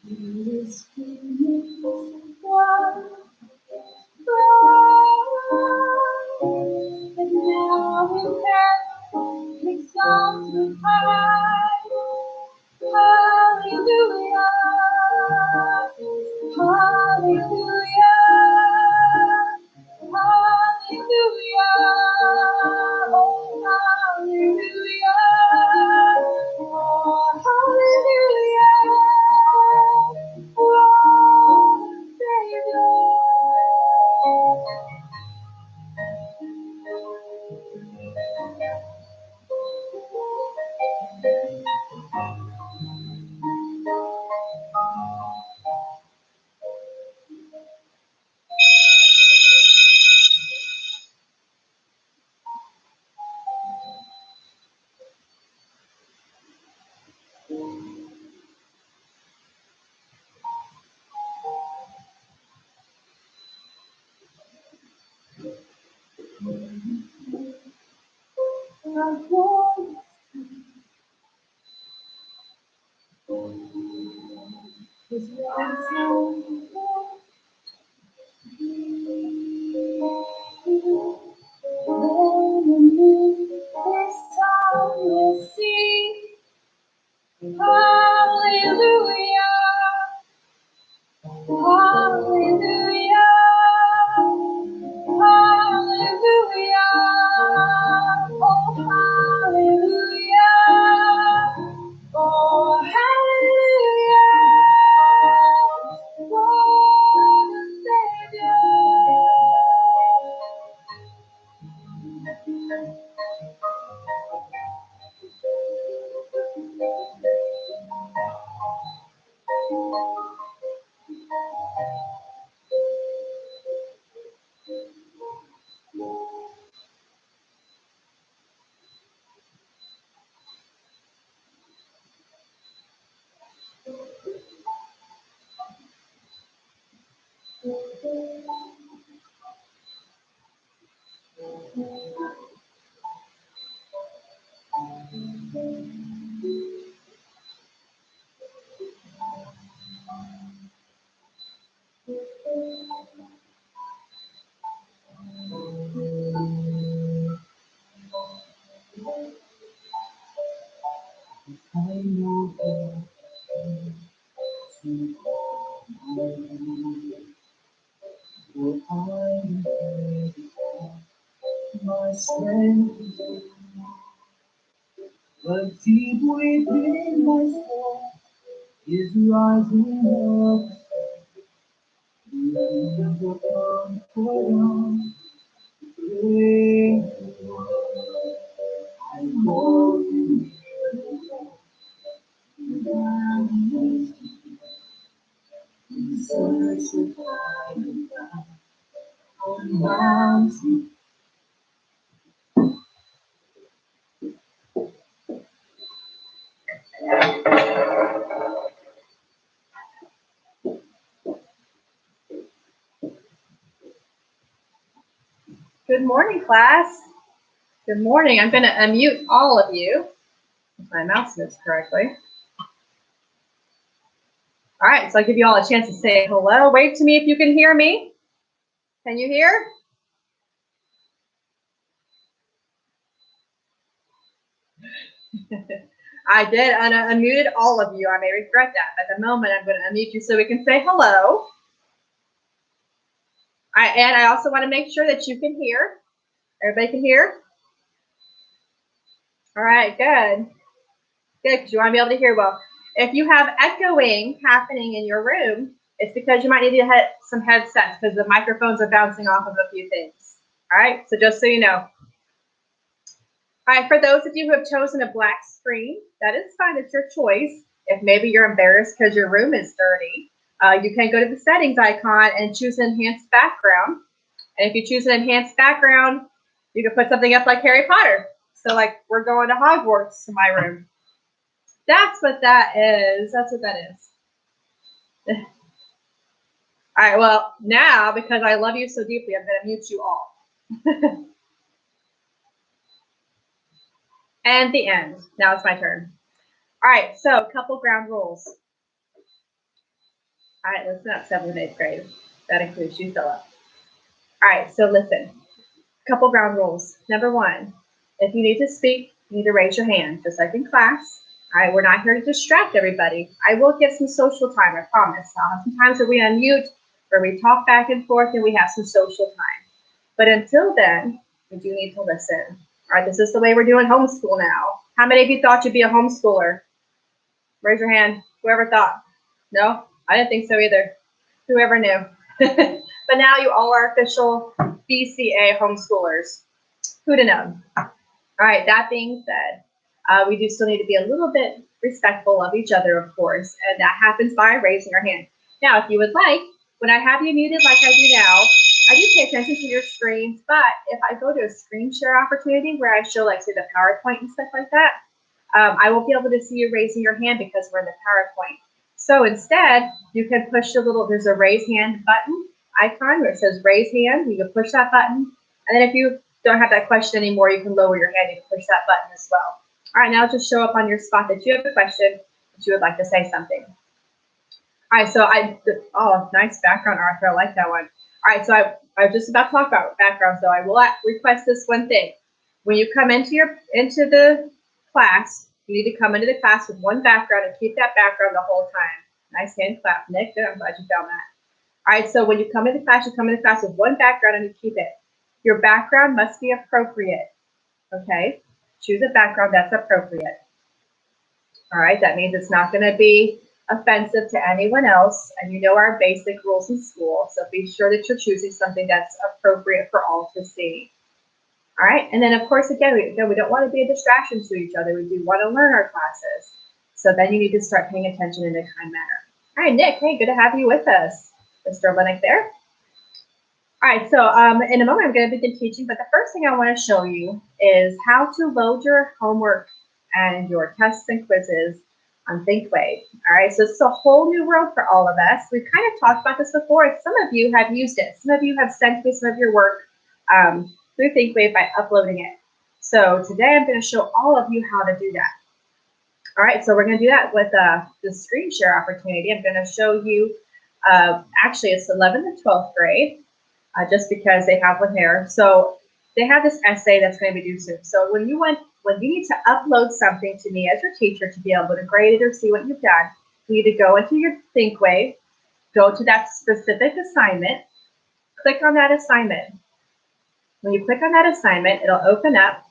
This is one cry, and now in heaven we songs of high. Hallelujah, hallelujah, hallelujah, oh hallelujah, oh hallelujah, oh Savior. Our voice is rising. This song will sing. Hallelujah, hallelujah, hallelujah, oh hallelujah, oh hallelujah, for the Savior. I know that for I am ready, my strength is but deep within my soul is rising up. The comfort on I walk in search of higher on mountain. Good morning, class. Good morning. I'm going to unmute all of you, if my mouse moves correctly. All right, so I'll give you all a chance to say hello. Wave to me if you can hear me. Can you hear? I did unmuted all of you. I may regret that, but at the moment I'm going to unmute you so we can say hello. And I also want to make sure that you can hear. Everybody can hear? All right, good. Good, because you want to be able to hear well. If you have echoing happening in your room, it's because you might need to get some headsets because the microphones are bouncing off of a few things. All right, so just so you know. All right, for those of you who have chosen a black screen, that is fine. It's your choice. If maybe you're embarrassed because your room is dirty, you can go to the settings icon and choose an enhanced background. And if you choose an enhanced background, you can put something up like Harry Potter. So like we're going to Hogwarts to my room. That's what that is. That's what that is. All right, well, now, because I love you so deeply, I'm going to mute you all. And the end. Now it's my turn. All right, so a couple ground rules. All right, listen up, 7th and 8th grade. That includes you, Philip. All right, so listen. Couple ground rules. Number 1, if you need to speak, you need to raise your hand, just like in class. All right, we're not here to distract everybody. I will give some social time, I promise. Sometimes we unmute, where we talk back and forth, and we have some social time. But until then, we do need to listen. All right, this is the way we're doing homeschool now. How many of you thought you'd be a homeschooler? Raise your hand. Whoever thought. No? I didn't think so either. Whoever knew. But now you all are official BCA homeschoolers. Who'd have known? All right, that being said, we do still need to be a little bit respectful of each other, of course, and that happens by raising your hand. Now, if you would like, when I have you muted like I do now, I do pay attention to your screens, but if I go to a screen share opportunity where I show, like, say, the PowerPoint and stuff like that, I won't be able to see you raising your hand because we're in the PowerPoint. So instead, you can push the little, there's a raise hand button icon where it says raise hand. You can push that button. And then if you don't have that question anymore, you can lower your hand. You can push that button as well. All right, now just show up on your spot that you have a question, that you would like to say something. All right, so oh, nice background, Arthur. I like that one. All right, so I was just about to talk about background, so I will request this one thing. When you come into the class, you need to come into the class with one background and keep that background the whole time. Nice hand clap, Nick. Good, I'm glad you found that. All right, so when you come into class, you come into class with one background and you keep it. Your background must be appropriate, okay? Choose a background that's appropriate. All right, that means it's not going to be offensive to anyone else, and you know our basic rules in school, so be sure that you're choosing something that's appropriate for all to see. All right, and then of course, again, we don't want to be a distraction to each other. We do want to learn our classes, so then you need to start paying attention in a kind manner. All right, Nick, hey, good to have you with us. Mr. Lennox there. All right, so in a moment I'm going to begin teaching, but the first thing I want to show you is how to load your homework and your tests and quizzes on ThinkWave. All right, so it's a whole new world for all of us. We've kind of talked about this before. Some of you have used it. Some of you have sent me some of your work through ThinkWave by uploading it. So today I'm going to show all of you how to do that. All right, so we're going to do that with the screen share opportunity. I'm going to show you, actually it's 11th and 12th grade. Just because they have one here. So they have this essay that's going to be due soon. So when you need to upload something to me as your teacher to be able to grade it or see what you've done, you need to go into your ThinkWave, go to that specific assignment, click on that assignment. When you click on that assignment, it'll open up.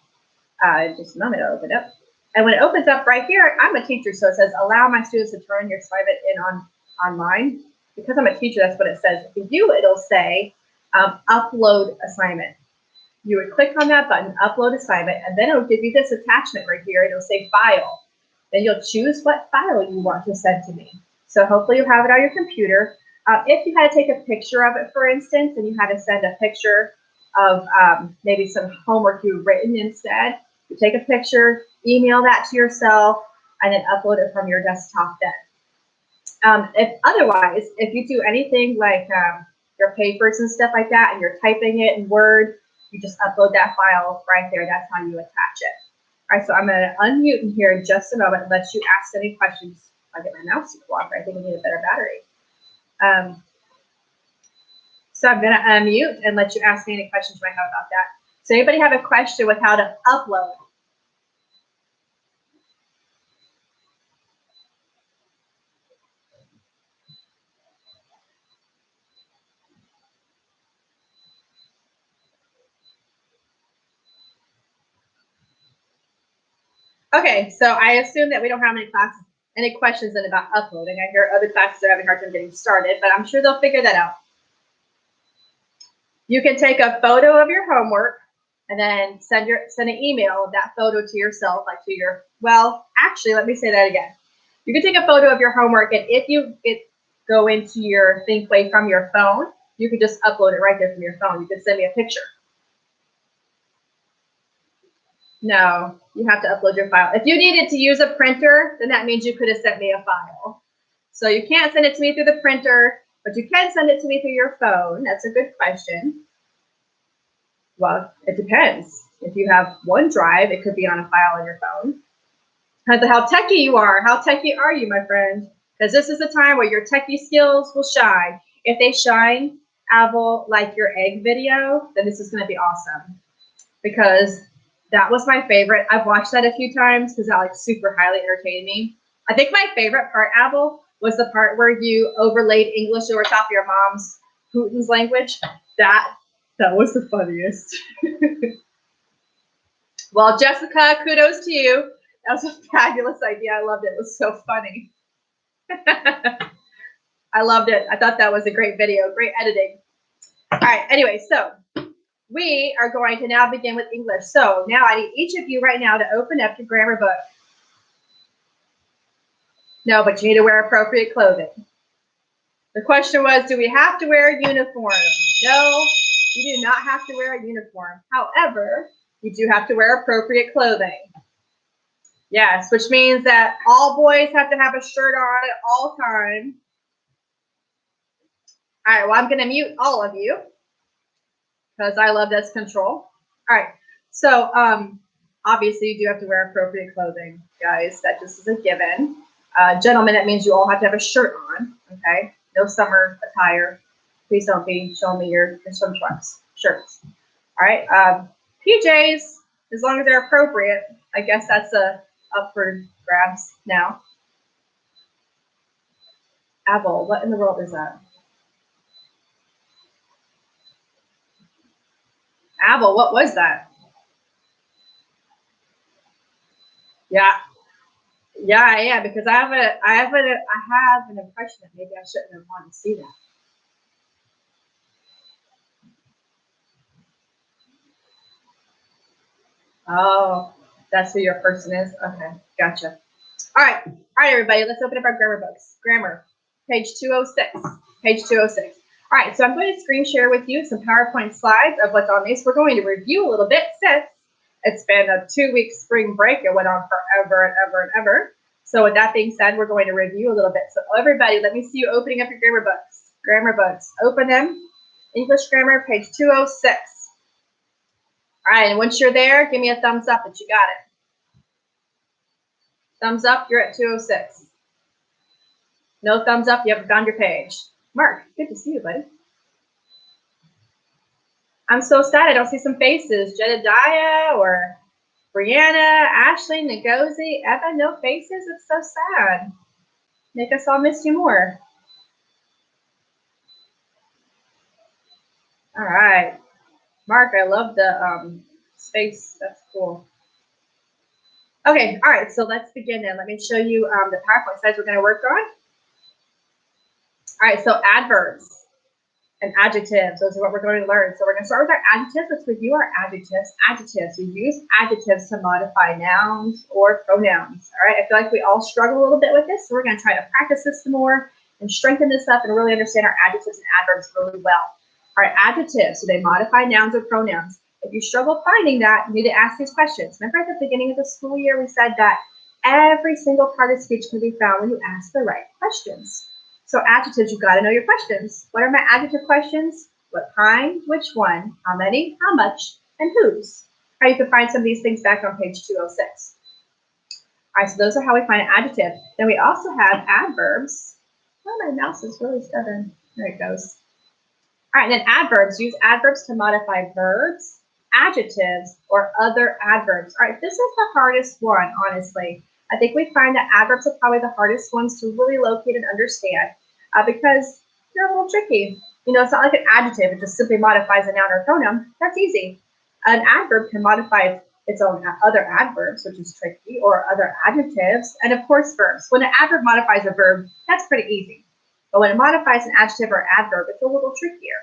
Just a moment, it'll open up. And when it opens up right here, I'm a teacher, so it says allow my students to turn your assignment in online. Because I'm a teacher, that's what it says. If you do, it'll say upload assignment. You would click on that button, upload assignment, and then it'll give you this attachment right here. It'll say file. Then you'll choose what file you want to send to me. So hopefully you have it on your computer. If you had to take a picture of it, for instance, and you had to send a picture of maybe some homework you've written instead, you take a picture, email that to yourself, and then upload it from your desktop then. If you do anything like your papers and stuff like that, and you're typing it in Word, you just upload that file right there. That's how you attach it. All right, so I'm going to unmute in here in just a moment and let you ask any questions. I'll get my mouse to cooperate. I think I need a better battery. So I'm going to unmute and let you ask me any questions you might have about that. So anybody have a question with how to upload? Okay, so I assume that we don't have any questions then about uploading. I hear other classes are having a hard time getting started, but I'm sure they'll figure that out. You can take a photo of your homework and then send an email of that photo to yourself, like to your, well, actually, let me say that again. You can take a photo of your homework, and if you go into your ThinkWave from your phone, you can just upload it right there from your phone. You can send me a picture. No, you have to upload your file. If you needed to use a printer, then that means you could have sent me a file. So you can't send it to me through the printer, but you can send it to me through your phone. That's a good question. Well, it depends. If you have OneDrive, it could be on a file on your phone. Depends on how techy you are. How techy are you, my friend? because this is the time where your techie skills will shine. If they shine, Avel, like your egg video, then this is going to be awesome, because that was my favorite. I've watched that a few times because that like super highly entertained me. I think my favorite part, Avel, was the part where you overlaid English over top of your mom's Putin's language. That was the funniest. Well, Jessica, kudos to you. That was a fabulous idea. I loved it. It was so funny. I loved it. I thought that was a great video. Great editing. All right. Anyway, so we are going to now begin with English. So now I need each of you right now to open up your grammar book. No, but you need to wear appropriate clothing. The question was, do we have to wear a uniform? No, you do not have to wear a uniform. However, you do have to wear appropriate clothing. Yes, which means that all boys have to have a shirt on at all times. All right, well, I'm going to mute all of you because I love this control. All right, so obviously you do have to wear appropriate clothing, guys. That just is a given. Gentlemen, that means you all have to have a shirt on, okay? No summer attire. Please don't be showing me your swim trunks, shirts. All right, PJs, as long as they're appropriate, I guess that's up for grabs now. Avel, what in the world is that? Avel, what was that? Yeah, because I have an impression that maybe I shouldn't have wanted to see that. Oh, that's who your person is? Okay, gotcha. All right, everybody, let's open up our grammar books. Grammar, page 206. Page 206. All right, so I'm going to screen share with you some PowerPoint slides of what's on these. We're going to review a little bit since it's been a 2-week spring break. It went on forever and ever and ever. So with that being said, we're going to review a little bit. So everybody, let me see you opening up your grammar books. Grammar books, open them. English grammar, page 206. All right, and once you're there, give me a thumbs up that you got it. Thumbs up, you're at 206. No thumbs up, you haven't found your page. Mark, good to see you, buddy. I'm so sad I don't see some faces. Jedediah or Brianna, Ashley, Ngozi, Evan, no faces? It's so sad. Make us all miss you more. All right. Mark, I love the space. That's cool. Okay, all right, so let's begin then. Let me show you the PowerPoint slides we're going to work on. All right, so adverbs and adjectives, those are what we're going to learn. So we're going to start with our adjectives. Let's review our adjectives. Adjectives, we use adjectives to modify nouns or pronouns. All right, I feel like we all struggle a little bit with this, so we're going to try to practice this some more and strengthen this up and really understand our adjectives and adverbs really well. All right, adjectives, so they modify nouns or pronouns. If you struggle finding that, you need to ask these questions. Remember at the beginning of the school year, we said that every single part of speech can be found when you ask the right questions. So adjectives, you've got to know your questions. What are my adjective questions? What kind, which one, how many, how much, and whose? All right, you can find some of these things back on page 206. All right, so those are how we find an adjective. Then we also have adverbs. Oh, my mouse is really stubborn. There it goes. All right, then adverbs. Use adverbs to modify verbs, adjectives, or other adverbs. All right, this is the hardest one, honestly. I think we find that adverbs are probably the hardest ones to really locate and understand because they're a little tricky. You know, it's not like an adjective. It just simply modifies a noun or a pronoun. That's easy. An adverb can modify its own other adverbs, which is tricky, or other adjectives, and of course verbs. When an adverb modifies a verb, that's pretty easy. But when it modifies an adjective or adverb, it's a little trickier.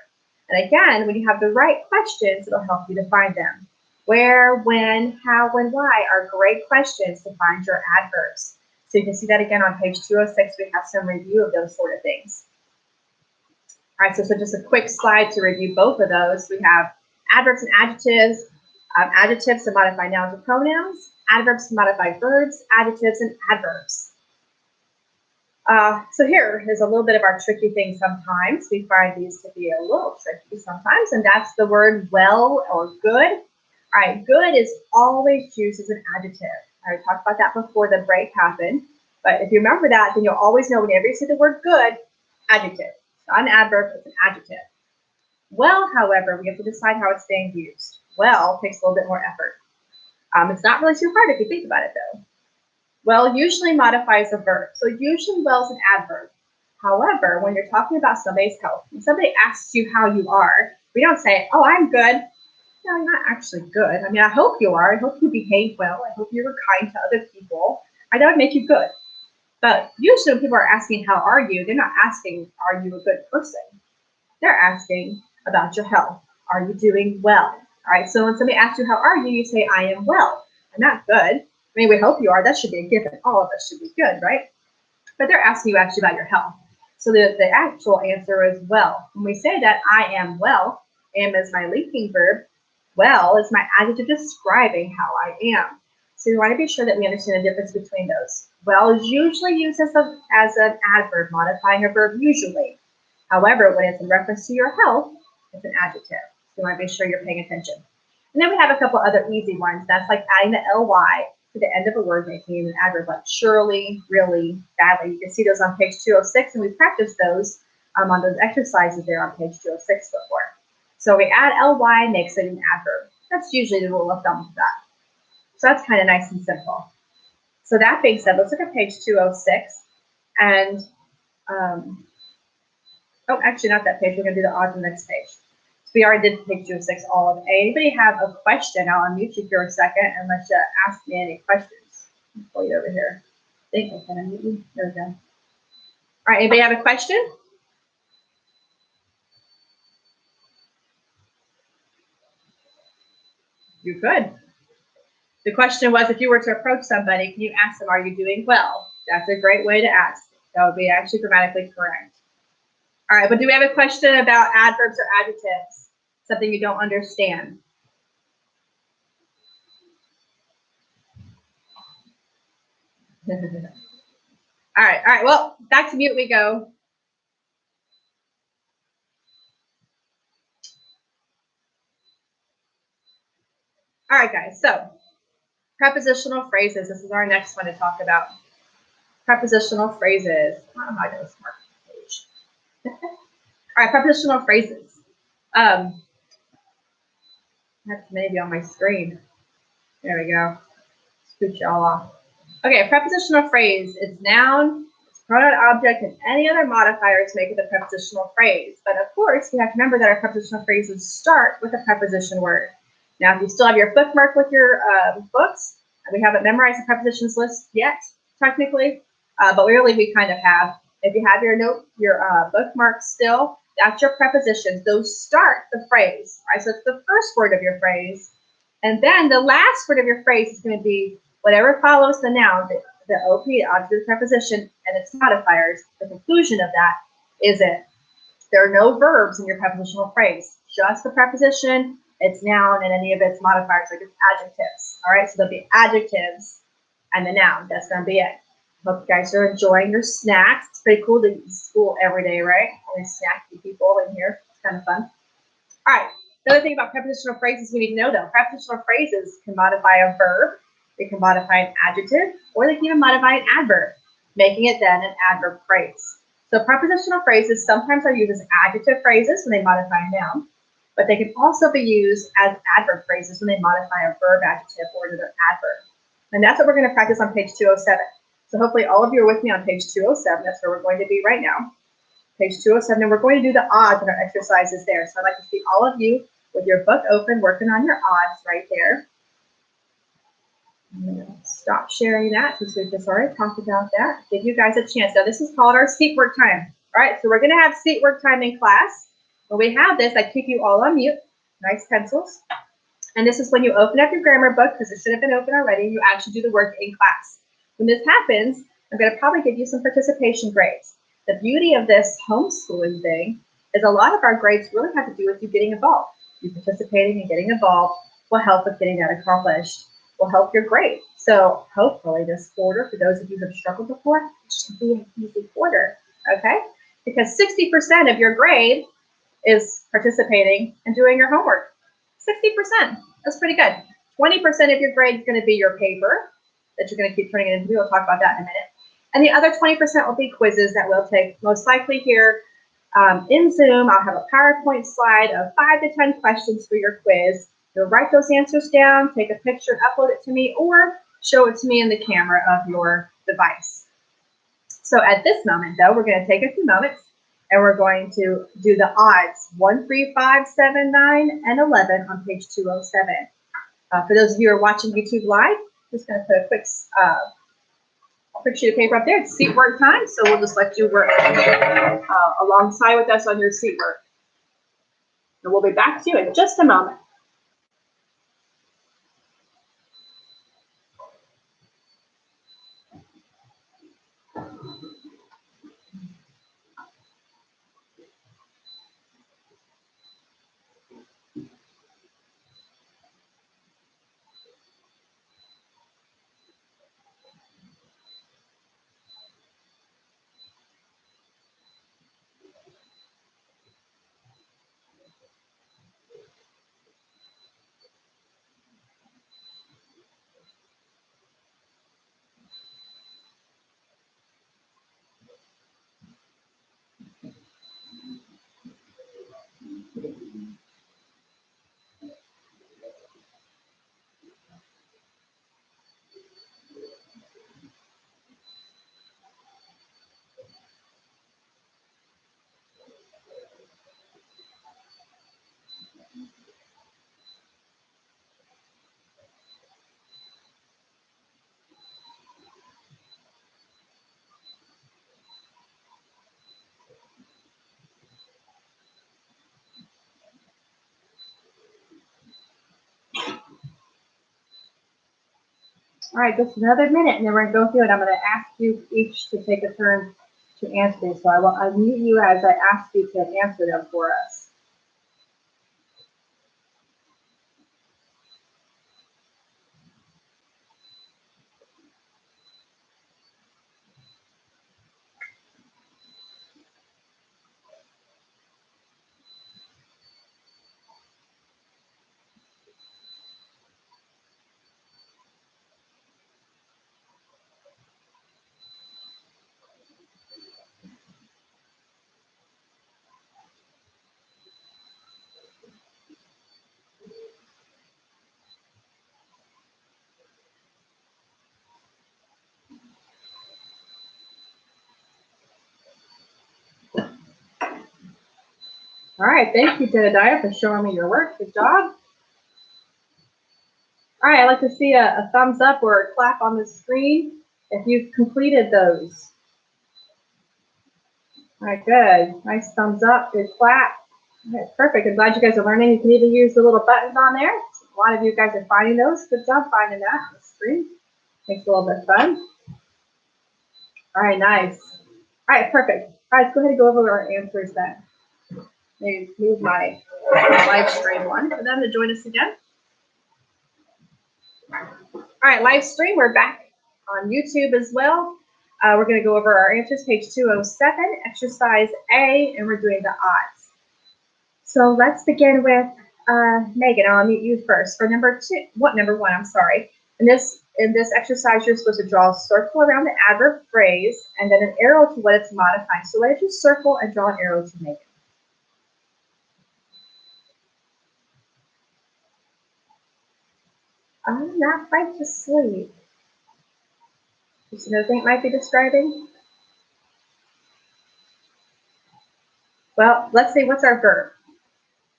And again, when you have the right questions, it'll help you to find them. Where, when, how, when, why are great questions to find your adverbs. So you can see that again on page 206. We have some review of those sort of things. All right, so just a quick slide to review both of those. We have adverbs and adjectives, adjectives to modify nouns and pronouns, adverbs to modify verbs, adjectives, and adverbs. So here is a little bit of our tricky thing sometimes. We find these to be a little tricky sometimes, and that's the word well or good. All right, good is always used as an adjective. I talked about that before the break happened. But if you remember that, then you'll always know whenever you see the word good, adjective. It's not an adverb, it's an adjective. Well, however, we have to decide how it's being used. Well takes a little bit more effort. It's not really too hard if you think about it, though. Well usually modifies a verb. So usually well is an adverb. However, when you're talking about somebody's health, when somebody asks you how you are, we don't say, oh, I'm good. No, I'm not actually good. I mean, I hope you are. I hope you behave well. I hope you were kind to other people. That would make you good. But usually when people are asking, how are you? They're not asking, are you a good person? They're asking about your health. Are you doing well? All right, so when somebody asks you, how are you? You say, I am well. I'm not good. I mean, we hope you are. That should be a given. All of us should be good, right? But they're asking you actually about your health. So the actual answer is well. When we say that I am well, am is my linking verb, well is my adjective describing how I am. So we want to be sure that we understand the difference between those. Well is usually used as an adverb, modifying a verb usually. However, when it's in reference to your health, it's an adjective. So you want to be sure you're paying attention. And then we have a couple other easy ones. That's like adding the ly to the end of a word, making it an adverb, like surely, really, badly. You can see those on page 206, and we practiced those on those exercises there on page 206 before. So we add ly, makes it an adverb. That's usually the rule of thumb for that. So that's kind of nice and simple. So that being said, let's look at page 206. And, oh, actually not that page. We're going to do the odds on the next page. So we already did page 206, all of A. Anybody have a question? I'll unmute you for a second and let you ask me any questions. I'll pull you over here. I think I can unmute you. There we go. All right, anybody have a question? You could. The question was, if you were to approach somebody, can you ask them, are you doing well? That's a great way to ask. That would be actually grammatically correct. All right, but do we have a question about adverbs or adjectives? Something you don't understand? All right, well, back to mute we go. All right, guys, so prepositional phrases. This is our next one to talk about. Prepositional phrases. How am I going to smart page? All right, prepositional phrases. That's maybe on my screen. There we go. Scoot y'all off. Okay, a prepositional phrase is noun, it's pronoun, object, and any other modifiers make it a prepositional phrase. But of course, we have to remember that our prepositional phrases start with a preposition word. Now, if you still have your bookmark with your books, we haven't memorized the prepositions list yet, technically, but we kind of have. If you have your bookmark still, that's your prepositions. Those start the phrase, right? So it's the first word of your phrase, and then the last word of your phrase is going to be whatever follows the noun, the OP, object preposition, and its modifiers. The conclusion of that is it. There are no verbs in your prepositional phrase, just the preposition, its noun, and any of its modifiers, like its adjectives. All right, so there'll be adjectives and the noun. That's going to be it. Hope you guys are enjoying your snacks. It's pretty cool to eat school every day, right? Only snacky people in here. It's kind of fun. All right. The other thing about prepositional phrases we need to know, though, prepositional phrases can modify a verb, they can modify an adjective, or they can even modify an adverb, making it then an adverb phrase. So prepositional phrases sometimes are used as adjective phrases when they modify a noun, but they can also be used as adverb phrases when they modify a verb, adjective, or another adverb. And that's what we're going to practice on page 207. So hopefully all of you are with me on page 207. That's where we're going to be right now. Page 207, and we're going to do the odds in our exercises there. So I'd like to see all of you with your book open, working on your odds right there. I'm going to stop sharing that since we've just already talked about that. Give you guys a chance. Now this is called our seat work time. All right, so we're going to have seat work time in class. When we have this, I keep you all on mute. Nice pencils. And this is when you open up your grammar book, because it should have been open already, you actually do the work in class. When this happens, I'm going to probably give you some participation grades. The beauty of this homeschooling thing is a lot of our grades really have to do with you getting involved. You participating and getting involved will help with getting that accomplished, will help your grade. So hopefully this quarter, for those of you who have struggled before, it should be an easy quarter, okay? Because 60% of your grade is participating and doing your homework. 60%, that's pretty good. 20% of your grade is going to be your paper that you're going to keep turning it into. We'll talk about that in a minute. And the other 20% will be quizzes that we'll take most likely here in Zoom. I'll have a PowerPoint slide of 5 to 10 questions for your quiz. You'll write those answers down, take a picture, upload it to me, or show it to me in the camera of your device. So at this moment, though, we're going to take a few moments and we're going to do the odds 1, 3, 5, 7, 9, and 11 on page 207. For those of you who are watching YouTube live, just going to put a quick sheet of paper up there. It's seat work time, so we'll just let you work alongside with us on your seat work. And we'll be back to you in just a moment. All right, just another minute, and then we're going to go through it. I'm going to ask you each to take a turn to answer these. So I will unmute you as I ask you to answer them for us. All right, thank you, Jedediah, for showing me your work. Good job. All right, I'd like to see a thumbs up or a clap on the screen if you've completed those. All right, good. Nice thumbs up, good clap. All right, perfect. I'm glad you guys are learning. You can even use the little buttons on there. A lot of you guys are finding those. Good job finding that on the screen. Makes it a little bit fun. All right, nice. All right, perfect. All right, let's go ahead and go over our answers then. Maybe move my live stream one for them to join us again. All right, live stream, we're back on YouTube as well. We're going to go over our answers, page 207, exercise A, and we're doing the odds. So let's begin with Megan. I'll unmute you first. For number one, I'm sorry. In this exercise, you're supposed to draw a circle around the adverb phrase and then an arrow to what it's modifying. So why don't you circle and draw an arrow to Megan? I'm not quite to sleep. Just another thing it might be describing. Well, let's see, what's our verb?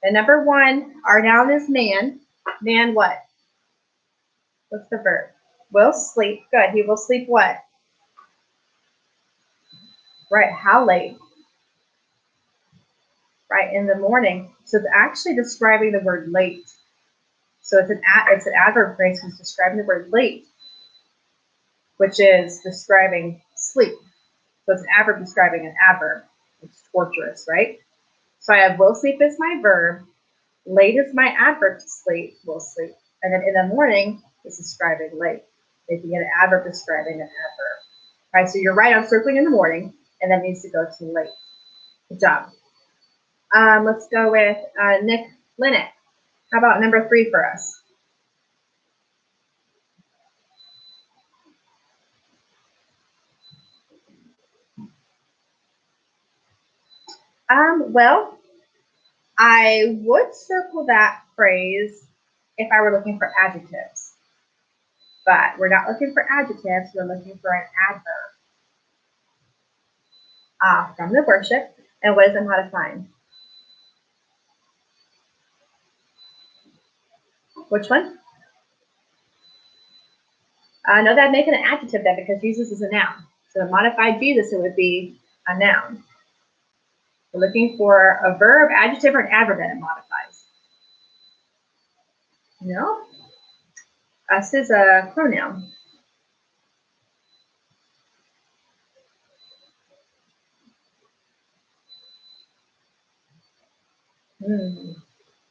And number one, our noun is man. Man what? What's the verb? Will sleep. Good. He will sleep what? Right. How late? Right. In the morning. So it's actually describing the word late. So it's an adverb phrase who's describing the word late, which is describing sleep. So it's an adverb describing an adverb. It's torturous, right? So I have will sleep as my verb. Late is my adverb to sleep, will sleep. And then in the morning is describing late. Making an adverb describing an adverb. All right, so you're right on circling in the morning, and that needs to go to late. Good job. Let's go with Nick Linnet. How about number 3 for us? Well, I would circle that phrase if I were looking for adjectives. But we're not looking for adjectives, we're looking for an adverb. From the worship. And what is it modifying? Which one? No, that'd make it an adjective then because Jesus is a noun. So to modify Jesus, it would be a noun. We're looking for a verb, adjective, or an adverb that it modifies. No? Us is a pronoun.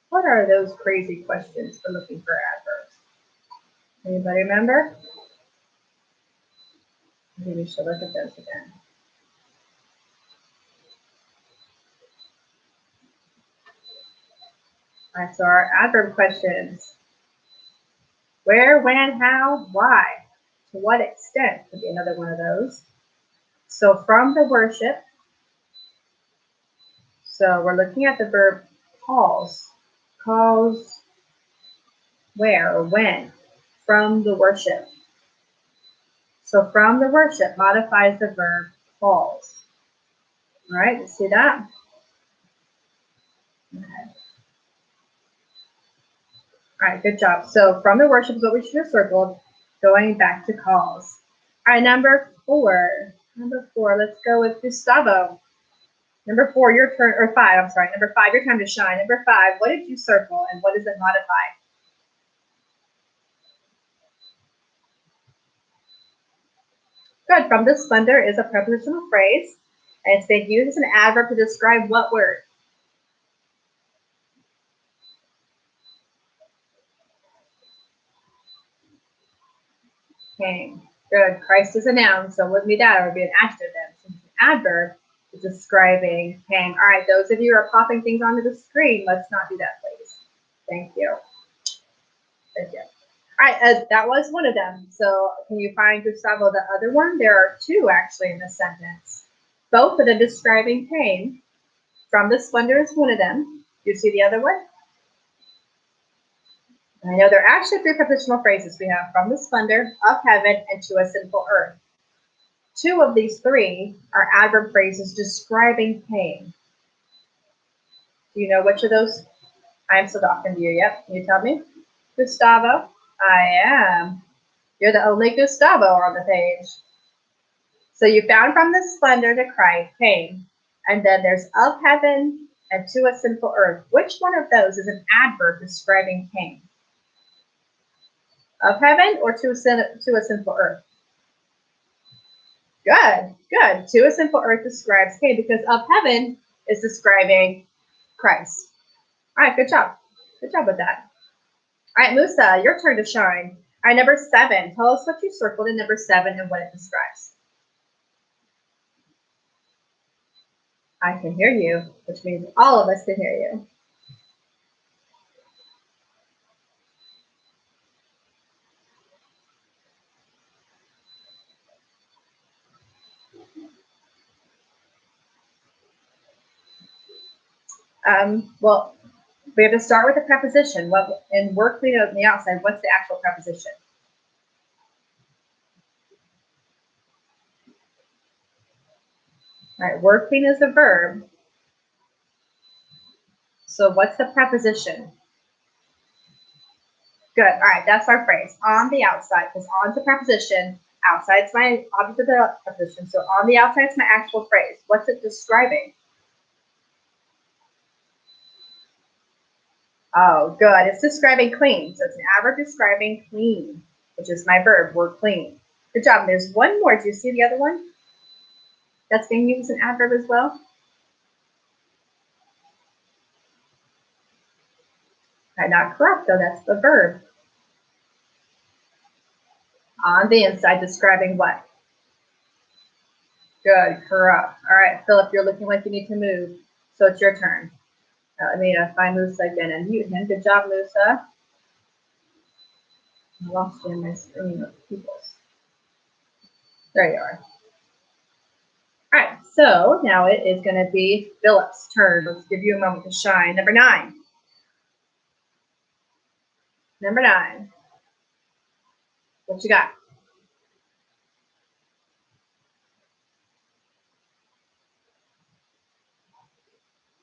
What are those crazy questions for looking for adverbs? Anybody remember? Maybe we should look at those again. All right, so our adverb questions. Where, when, how, why? To what extent could be another one of those. So from the worship, so we're looking at the verb calls. Calls where or when? From the worship. So from the worship modifies the verb calls. All right, you see that? Okay. All right, good job. So from the worship is what we should have circled, going back to calls. All right, number four. Let's go with Gustavo. Number four, your turn, or five, I'm sorry. Number five, your time to shine. Number five, what did you circle and what does it modify? Good. From the splendor is a prepositional phrase, and it's being used as an adverb to describe what word? Came. Good. Christ is a noun, so it wouldn't be that. It would be an adjective then. Since it's an adverb is describing came. All right, those of you who are popping things onto the screen, let's not do that, please. Thank you. Thank you. All right, that was one of them. So can you find, Gustavo, the other one? There are two actually in this sentence. Both of them describing pain. From the splendor is one of them. Do you see the other one? I know there are actually three prepositional phrases. We have from the splendor of heaven and to a sinful earth. Two of these three are adverb phrases describing pain. Do you know which of those? I am still talking to you. Yep. Can you tell me? Gustavo? I am. You're the only Gustavo on the page. So you found from the splendor to Christ, pain. And then there's of heaven and to a sinful earth. Which one of those is an adverb describing pain? Of heaven or to a sinful earth? Good, good. To a sinful earth describes pain because of heaven is describing Christ. All right, good job. Good job with that. All right, Musa, your turn to shine. All right, number 7. Tell us what you circled in number 7 and what it describes. I can hear you, which means all of us can hear you. Well, we have to start with a preposition. What and work clean on the outside, what's the actual preposition? All right, work clean is a verb. So what's the preposition? Good. All right, that's our phrase. On the outside, because on's a preposition. Outside's my object of the preposition. So on the outside is my actual phrase. What's it describing? Oh, good. It's describing clean. So it's an adverb describing clean, which is my verb. We're clean. Good job. There's one more. Do you see the other one? That's being used as an adverb as well. Not correct, though. That's the verb. On the inside, describing what? Good, correct. All right, Philip, you're looking like you need to move. So it's your turn. Let me find Musa again and mute him. Good job, Musa. I lost you in my screen of people's. There you are. All right, So now it is going to be Philip's turn. Let's give you a moment to shine. Number 9. Number 9. What you got?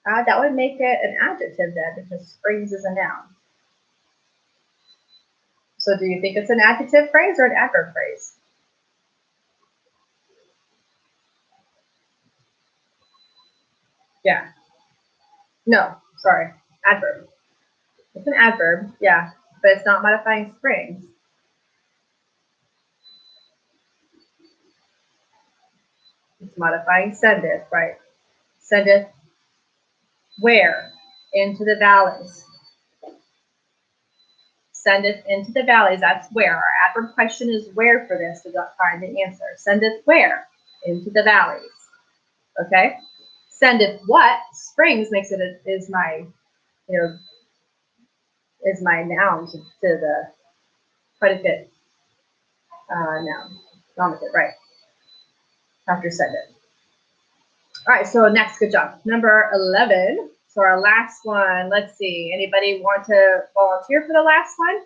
That would make it an adjective then, because springs is a noun. So do you think it's an adjective phrase or an adverb phrase? Yeah. No, sorry. Adverb. It's an adverb, yeah, but it's not modifying springs. It's modifying sendeth, right? Sendeth where? Into the valleys. Sendeth into the valleys, that's where. Our adverb question is where for this to find the answer. Sendeth where? Into the valleys. Okay? Sendeth what? Springs makes it is my, is my noun to the predicate noun. Nominative, right? After sendeth. All right, so next, good job. Number 11. So our last one, let's see. Anybody want to volunteer for the last one?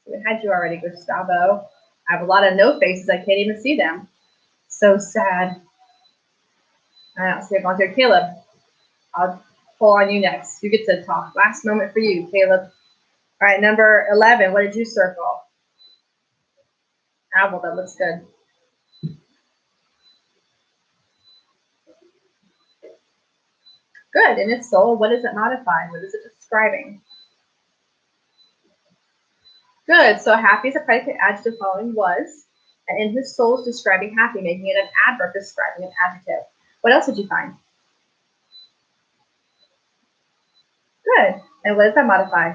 We had you already, Gustavo. I have a lot of no faces. I can't even see them. So sad. I don't see a volunteer. Caleb, I'll pull on you next. You get to talk. Last moment for you, Caleb. All right, number 11. What did you circle? Well, that looks good. Good. In its soul, what is it modifying? What is it describing? Good. So happy is a predicate adjective following was. And in his soul is describing happy, making it an adverb describing an adjective. What else did you find? Good. And what does that modify?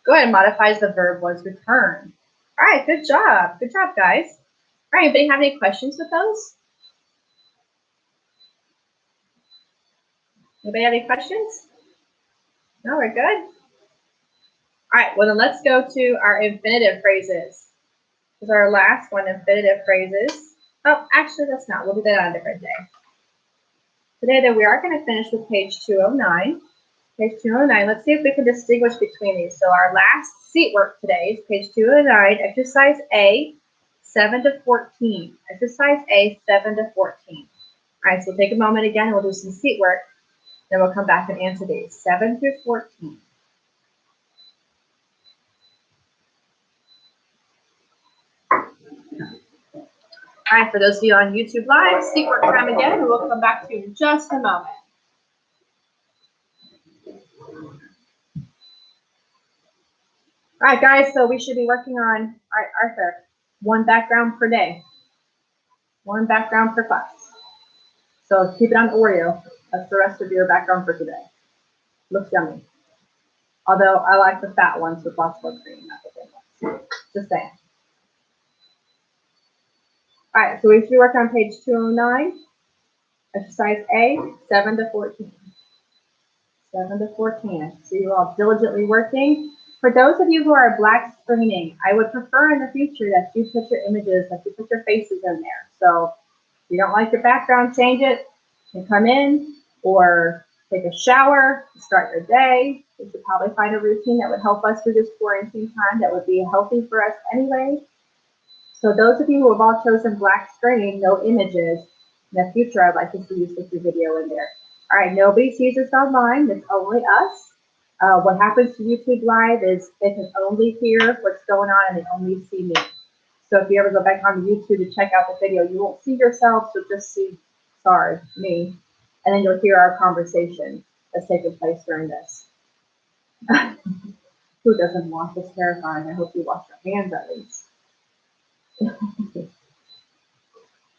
Good. Modifies the verb was return. All right. Good job. Good job, guys. All right. Anybody have any questions with those? Anybody have any questions? No, we're good. All right. Well, then let's go to our infinitive phrases. This is our last one, infinitive phrases. Oh, actually, that's not. We'll do that on a different day. Today, though, we are going to finish with page 209. Page 209, let's see if we can distinguish between these. So our last seat work today is page 209, exercise A, 7 to 14. Exercise A, 7 to 14. All right, so take a moment again, we'll do some seat work, then we'll come back and answer these, 7 through 14. All right, for those of you on YouTube Live, seat work time again, and we'll come back to you in just a moment. All right, guys, so we should be working on, all right, Arthur, 1 background per day. 1 background per class. So keep it on Oreo. That's the rest of your background for today. Looks yummy. Although I like the fat ones with lots of cream, not the thin ones. Just saying. All right, so we should work on page 209, exercise A, 7 to 14. 7 to 14. So you're all diligently working. For those of you who are black screening, I would prefer in the future that you put your images, that you put your faces in there. So if you don't like your background, change it. You can come in or take a shower, start your day. We should probably find a routine that would help us through this quarantine time that would be healthy for us anyway. So those of you who have all chosen black screen, no images, in the future I'd like to see you stick your video in there. All right, nobody sees this online, it's only us. What happens to YouTube Live is they can only hear what's going on and they only see me. So if you ever go back on YouTube to check out the video, you won't see yourself, you'll just see, sorry, me. And then you'll hear our conversation that's taking place during this. Who doesn't wash? It's terrifying. I hope you wash your hands at least. I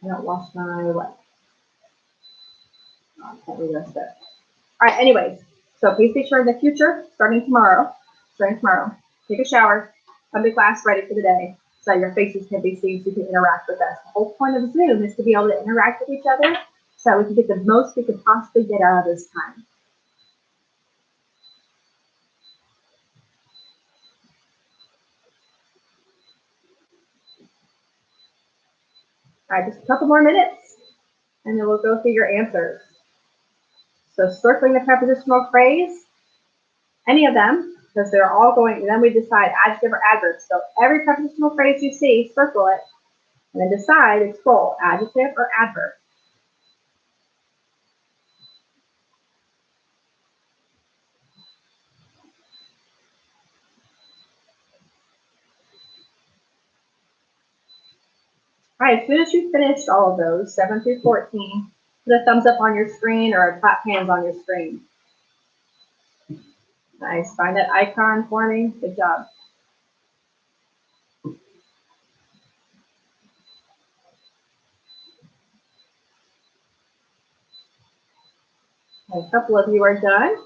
don't wash my what? Oh, I can't read that stuff. All right, anyways, so please be sure in the future, starting tomorrow, take a shower, come to class ready for the day, so your faces can be seen so you can interact with us. The whole point of Zoom is to be able to interact with each other so we can get the most we can possibly get out of this time. All right, just a couple more minutes, and then we'll go through your answers. So circling the prepositional phrase, any of them, because they're all going, and then we decide adjective or adverb. So every prepositional phrase you see, circle it, and then decide its full, adjective or adverb. All right, as soon as you finished all of those, 7 through 14, put a thumbs up on your screen or a clap hands on your screen. Nice, find that icon for me, good job. A couple of you are done.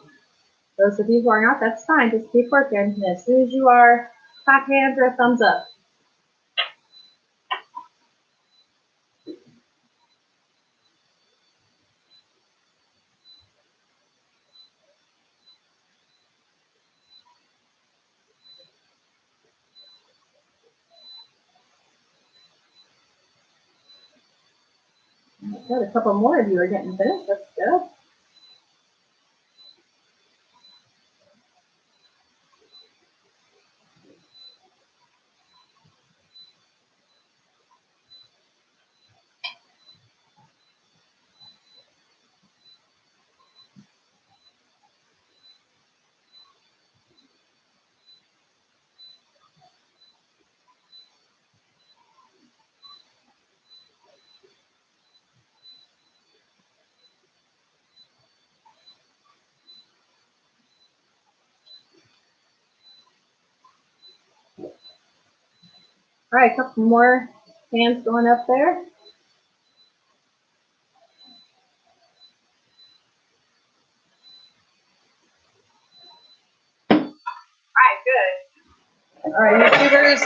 Those of you who are not, that's fine, just keep working. And as soon as you are, clap hands or a thumbs up. Good, a couple more of you are getting finished, that's good. All right, a couple more hands going up there. All right, good. All right, YouTubers,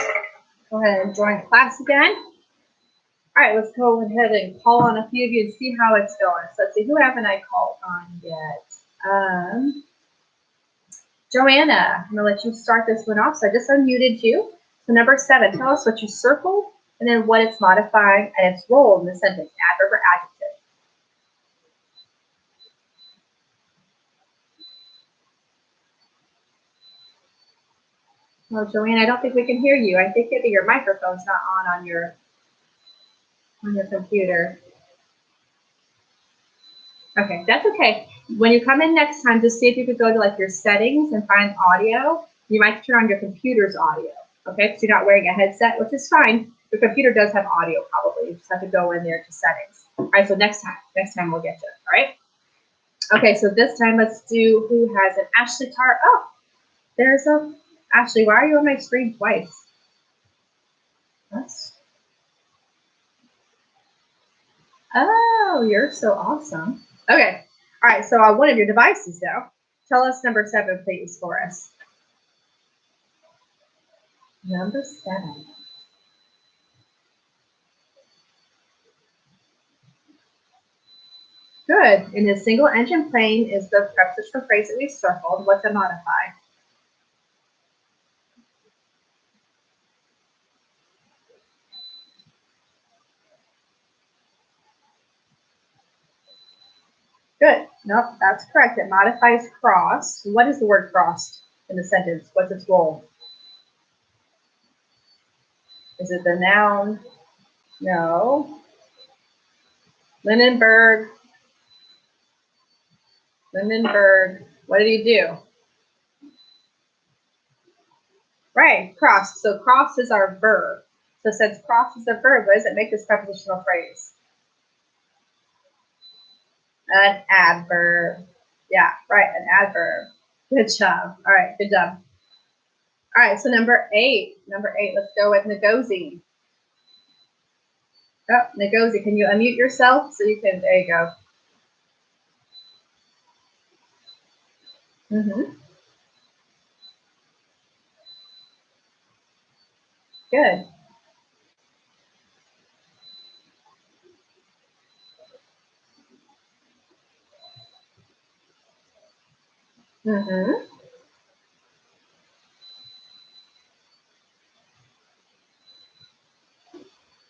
go ahead and join class again. All right, let's go ahead and call on a few of you and see how it's going. So let's see, who haven't I called on yet? Joanna, I'm gonna let you start this one off. So I just unmuted you. So number 7, tell us what you circled and then what it's modifying and its role in the sentence, adverb or adjective. Well, Joanna, I don't think we can hear you. I think maybe your microphone's not on your computer. Okay, that's okay. When you come in next time, just see if you could go to like your settings and find audio. You might turn on your computer's audio, okay? Because you're not wearing a headset, which is fine. Your computer does have audio probably. You just have to go in there to settings. All right, so next time we'll get you, all right? Okay, so this time let's do who has an Ashley Tar. Oh, there's a Ashley. Why are you on my screen twice? That's, oh, you're so awesome. Okay, all right, so on one of your devices now, tell us number 7, please, for us. Number 7. Good. In a single engine plane is the prepositional phrase that we circled. What's it modify? Good. Nope, that's correct. It modifies crossed. What is the word crossed in the sentence? What's its role? Is it the noun? No. Lindenberg. What did he do? Right, crossed. So crossed is our verb. So since crossed is a verb, what does it make this prepositional phrase? An adverb. Yeah, right, an adverb. Good job. All right, good job. All right, so number 8, let's go with Ngozi. Oh, Ngozi, can you unmute yourself so you can, there you go. Good.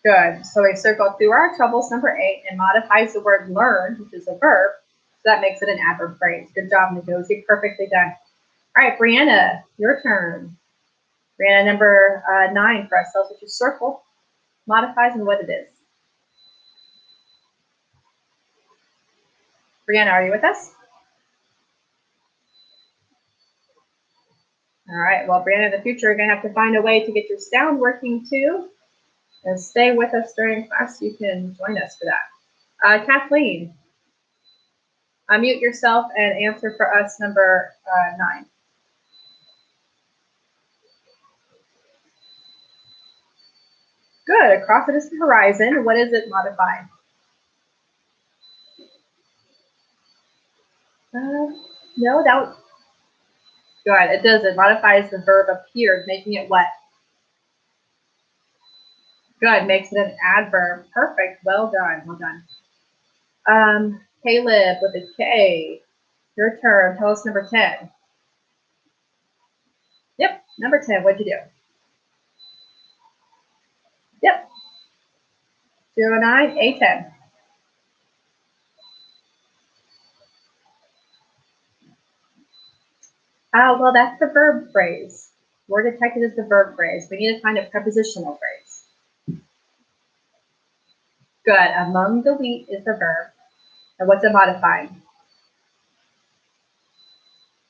Good. So we circle through our troubles, number 8, and modifies the word learn, which is a verb. So that makes it an adverb phrase. Good job, Ngozi. Perfectly done. All right, Brianna, your turn. Brianna, number 9 for us. Tells what you circle, modifies, and what it is. Brianna, are you with us? All right. Well, Brianna, in the future, you're going to have to find a way to get your sound working too. And stay with us during class. You can join us for that. Kathleen, unmute yourself and answer for us number 9. Good. Across the distant horizon. What is it modifying? No, that was good. It does. It modifies the verb appeared, making it what? Good. Makes it an adverb. Perfect. Well done. Well done. Caleb with a K. Your turn. Tell us number 10. Yep. Number 10. What'd you do? Yep. 09, A10. Well, that's the verb phrase. Word detected is the verb phrase. We need to find a prepositional phrase. Good. Among the wheat is the verb. And what's it modifying?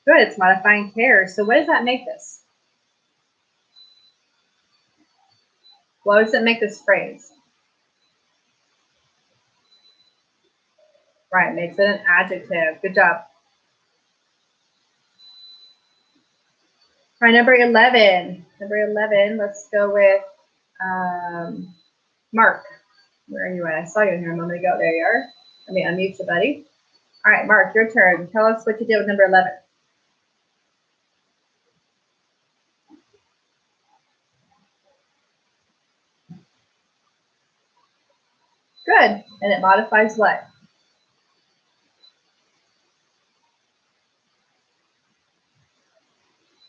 Good. It's modifying care. So what does that make this? What does it make this phrase? Right. Makes it an adjective. Good job. All right. Number 11. Number 11. Let's go with Mark. Where are you at? I saw you in here a moment ago. There you are. Let me unmute you, buddy. All right, Mark, your turn. Tell us what you did with number 11. Good. And it modifies what?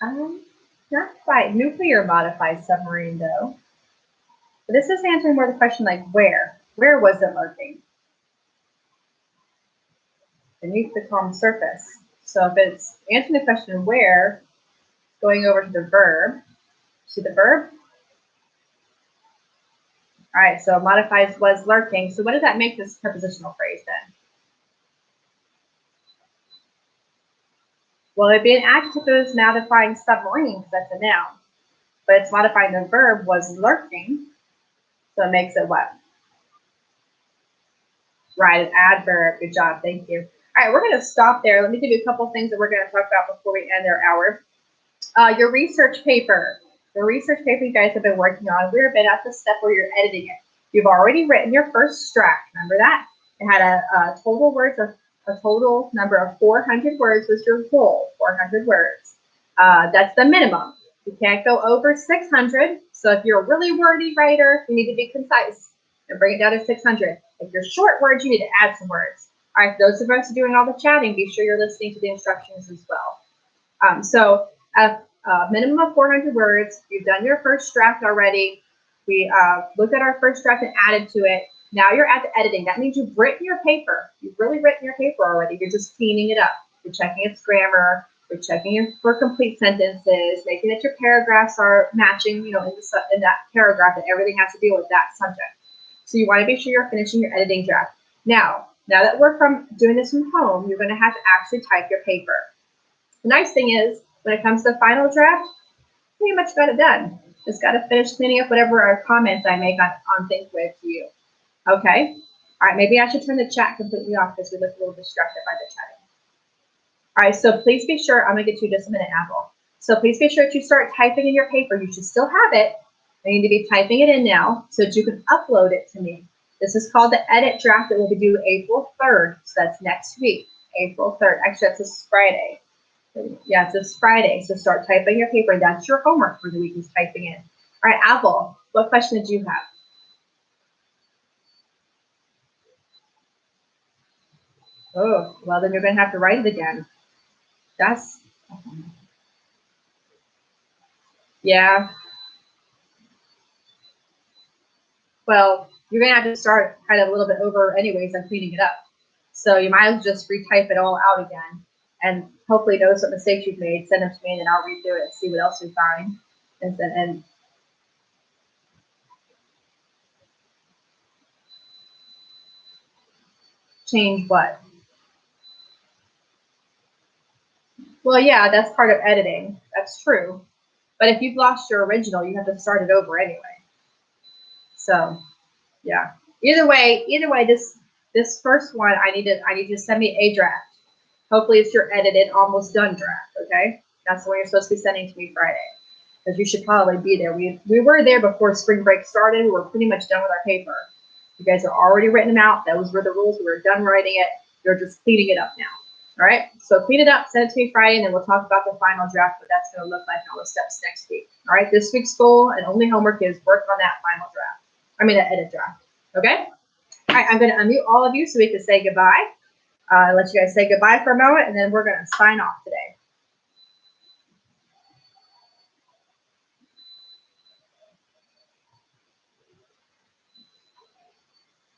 Not quite. Nuclear modifies submarine, though. But this is answering more the question like where? Where was it lurking? Beneath the calm surface. So if it's answering the question where, going over to the verb. See the verb? All right, so it modifies was lurking. So what does that make this prepositional phrase then? Well, it'd be an adjective that is modifying submarine because that's a noun. But it's modifying the verb was lurking. So it makes it what? Right, an adverb. Good job. Thank you. All right, we're going to stop there. Let me give you a couple things that we're going to talk about before we end our hour. Your research paper. The research paper you guys have been working on, we've been at the step where you're editing it. You've already written your first draft. Remember that? It had a total number of 400 words was your goal. 400 words. That's the minimum. You can't go over 600. So if you're a really wordy writer, you need to be concise and bring it down to 600. If you're short words, you need to add some words. All right, those of us doing all the chatting, be sure you're listening to the instructions as well. So a minimum of 400 words. You've done your first draft already. We looked at our first draft and added to it. Now you're at the editing. That means you've written your paper. You've really written your paper already. You're just cleaning it up. You're checking its grammar. You're checking it for complete sentences, making that your paragraphs are matching, in that paragraph, and everything has to deal with that subject. So you want to be sure you're finishing your editing draft. Now that we're doing this from home, you're going to have to actually type your paper. The nice thing is, when it comes to the final draft, pretty much got it done. Just got to finish cleaning up whatever comments I make on things with you. Okay? All right, maybe I should turn the chat completely off because we look a little distracted by the chatting. All right, so please be sure, I'm going to get you just a minute, Apple. So please be sure to start typing in your paper. You should still have it. I need to be typing it in now so that you can upload it to me. This is called the edit draft that will be due April 3rd. So that's next week, April 3rd. Actually, that's this Friday. Yeah, it's this Friday. So start typing your paper. That's your homework for the week, is typing in. All right, Apple, what question did you have? Oh, well, then you're going to have to write it again. Yeah. well, you're going to have to start kind of a little bit over anyways and cleaning it up. So you might as well just retype it all out again and hopefully notice what mistakes you've made, send them to me, and then I'll redo it and see what else we find. And change what? Well, yeah, that's part of editing. That's true. But if you've lost your original, you have to start it over anyway. So, yeah. Either way, this first one, I need you to send me a draft. Hopefully, it's your edited, almost done draft. Okay, that's the one you're supposed to be sending to me Friday, because you should probably be there. We were there before spring break started. We were pretty much done with our paper. You guys are already written them out. Those were the rules. We were done writing it. You're just cleaning it up now. All right, so clean it up, send it to me Friday, and then we'll talk about the final draft, what that's going to look like, and all the steps next week. All right, this week's goal and only homework is work on that final draft. That edit draft. Okay? All right, I'm going to unmute all of you so we can say goodbye. Let you guys say goodbye for a moment, and then we're going to sign off today.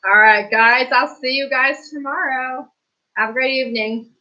All right, guys, I'll see you guys tomorrow. Have a great evening.